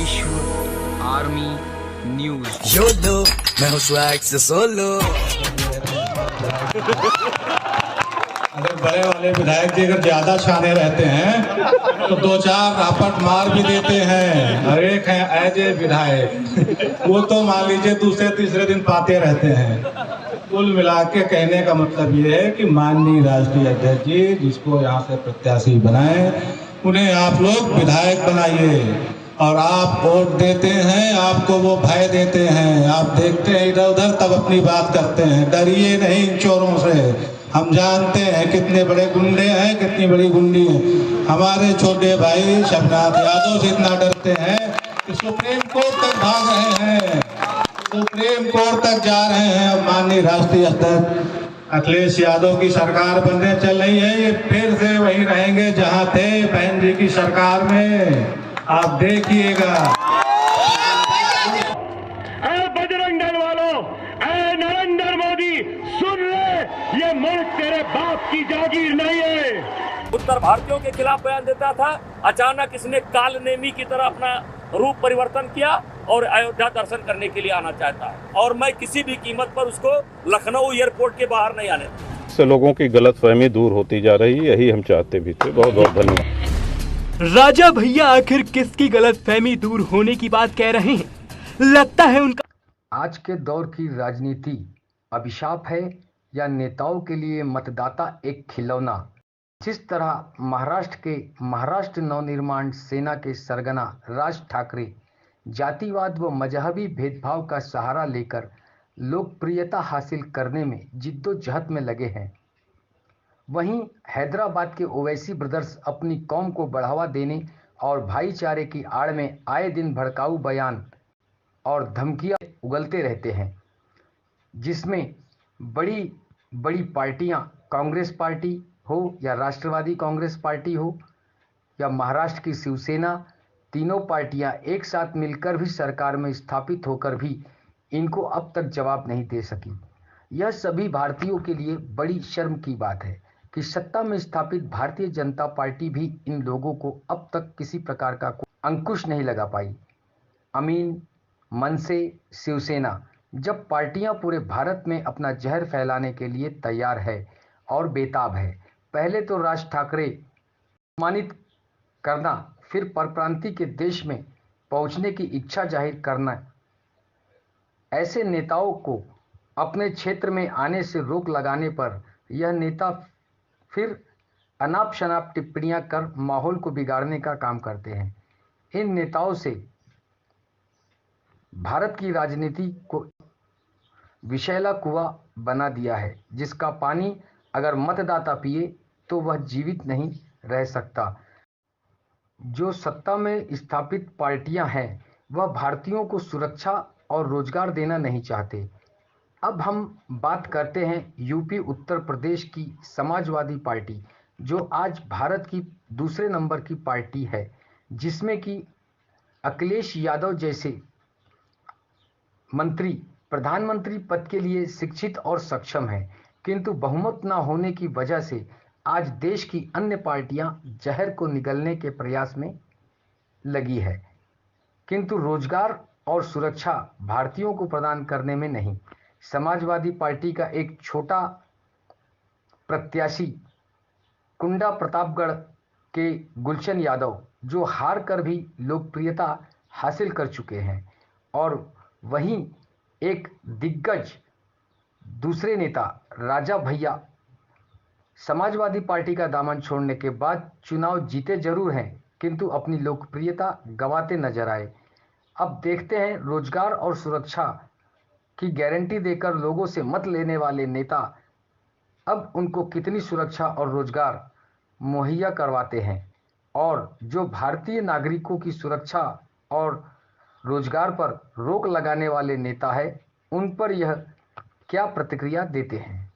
विश्व army news. YOLO मैं हूँ स्वैग से सोलो। अगर बड़े वाले विधायक जी अगर ज्यादा शाने रहते हैं तो दो चार रापट मार भी देते हैं। और एक है एज ए विधायक, वो तो मान लीजिए दूसरे तीसरे दिन पाते रहते हैं। कुल मिला के कहने का मतलब ये है कि माननीय राष्ट्रीय अध्यक्ष जी जिसको यहाँ से प्रत्याशी बनाए उन्हें आप लोग विधायक बनाइए। और आप वोट देते हैं, आपको वो भय देते हैं, आप देखते हैं इधर उधर तब अपनी बात करते हैं। डरिए नहीं इन चोरों से, हम जानते हैं कितने बड़े गुंडे हैं, कितनी बड़ी गुंडी है। हमारे छोटे भाई शबनाथ यादव से इतना डरते हैं कि सुप्रीम कोर्ट तक भाग रहे हैं, सुप्रीम कोर्ट तक जा रहे हैं। अब माननीय राष्ट्रीय अध्यक्ष अखिलेश यादव की सरकार बनने चल रही है, ये फिर से वही रहेंगे जहां थे बहन जी की सरकार में। आप देखिएगा। बजरंग दल वालों, नरेंद्र मोदी सुन ले, ये मुल्क तेरे बाप की जागीर नहीं है। उत्तर भारतीयों के खिलाफ बयान देता था, अचानक इसने कालनेमी की तरह अपना रूप परिवर्तन किया और अयोध्या दर्शन करने के लिए आना चाहता है। और मैं किसी भी कीमत पर उसको लखनऊ एयरपोर्ट के बाहर नहीं आने दूंगा। से लोगों की गलतफहमी दूर होती जा रही है, यही हम चाहते भी थे। बहुत बहुत धन्यवाद। राजा भैया आखिर किसकी गलतफहमी दूर होने की बात कह रहे हैं? लगता है उनका आज के दौर की राजनीति अभिशाप है या नेताओं के लिए मतदाता एक खिलौना। जिस तरह महाराष्ट्र नवनिर्माण सेना के सरगना राज ठाकरे जातिवाद व मजहबी भेदभाव का सहारा लेकर लोकप्रियता हासिल करने में जिद्दोजहद में लगे हैं, वहीं हैदराबाद के ओवैसी ब्रदर्स अपनी कौम को बढ़ावा देने और भाईचारे की आड़ में आए दिन भड़काऊ बयान और धमकियां उगलते रहते हैं, जिसमें बड़ी बड़ी पार्टियां, कांग्रेस पार्टी हो या राष्ट्रवादी कांग्रेस पार्टी हो या महाराष्ट्र की शिवसेना, तीनों पार्टियां एक साथ मिलकर भी सरकार में स्थापित होकर भी इनको अब तक जवाब नहीं दे सकी। यह सभी भारतीयों के लिए बड़ी शर्म की बात है कि सत्ता में स्थापित भारतीय जनता पार्टी भी इन लोगों को अब तक किसी प्रकार का अंकुश नहीं लगा पाई। अमीन, मनसे, शिवसेना जब पार्टियां पूरे भारत में अपना जहर फैलाने के लिए तैयार है और बेताब है, पहले तो राज ठाकरे सम्मानित करना, फिर परप्रांति के देश में पहुंचने की इच्छा जाहिर करना, ऐसे नेताओं को अपने क्षेत्र में आने से रोक लगाने पर यह नेता फिर अनाप शनाप टिप्पणियां कर माहौल को बिगाड़ने का काम करते हैं। इन नेताओं से भारत की राजनीति को विषैला कुआं बना दिया है, जिसका पानी अगर मतदाता पिए तो वह जीवित नहीं रह सकता। जो सत्ता में स्थापित पार्टियां हैं वह भारतीयों को सुरक्षा और रोजगार देना नहीं चाहते। अब हम बात करते हैं यूपी उत्तर प्रदेश की समाजवादी पार्टी, जो आज भारत की दूसरे नंबर की पार्टी है, जिसमें कि अखिलेश यादव जैसे मंत्री प्रधानमंत्री पद के लिए शिक्षित और सक्षम हैं, किंतु बहुमत न होने की वजह से आज देश की अन्य पार्टियां जहर को निगलने के प्रयास में लगी है, किंतु रोजगार और सुरक्षा भारतीयों को प्रदान करने में नहीं। समाजवादी पार्टी का एक छोटा प्रत्याशी कुंडा प्रतापगढ़ के गुलशन यादव, जो हार कर भी लोकप्रियता हासिल कर चुके हैं, और वहीं एक दिग्गज दूसरे नेता राजा भैया समाजवादी पार्टी का दामन छोड़ने के बाद चुनाव जीते जरूर हैं, किंतु अपनी लोकप्रियता गंवाते नजर आए। अब देखते हैं रोजगार और सुरक्षा की गारंटी देकर लोगों से मत लेने वाले नेता अब उनको कितनी सुरक्षा और रोजगार मुहैया करवाते हैं, और जो भारतीय नागरिकों की सुरक्षा और रोजगार पर रोक लगाने वाले नेता है, उन पर यह क्या प्रतिक्रिया देते हैं।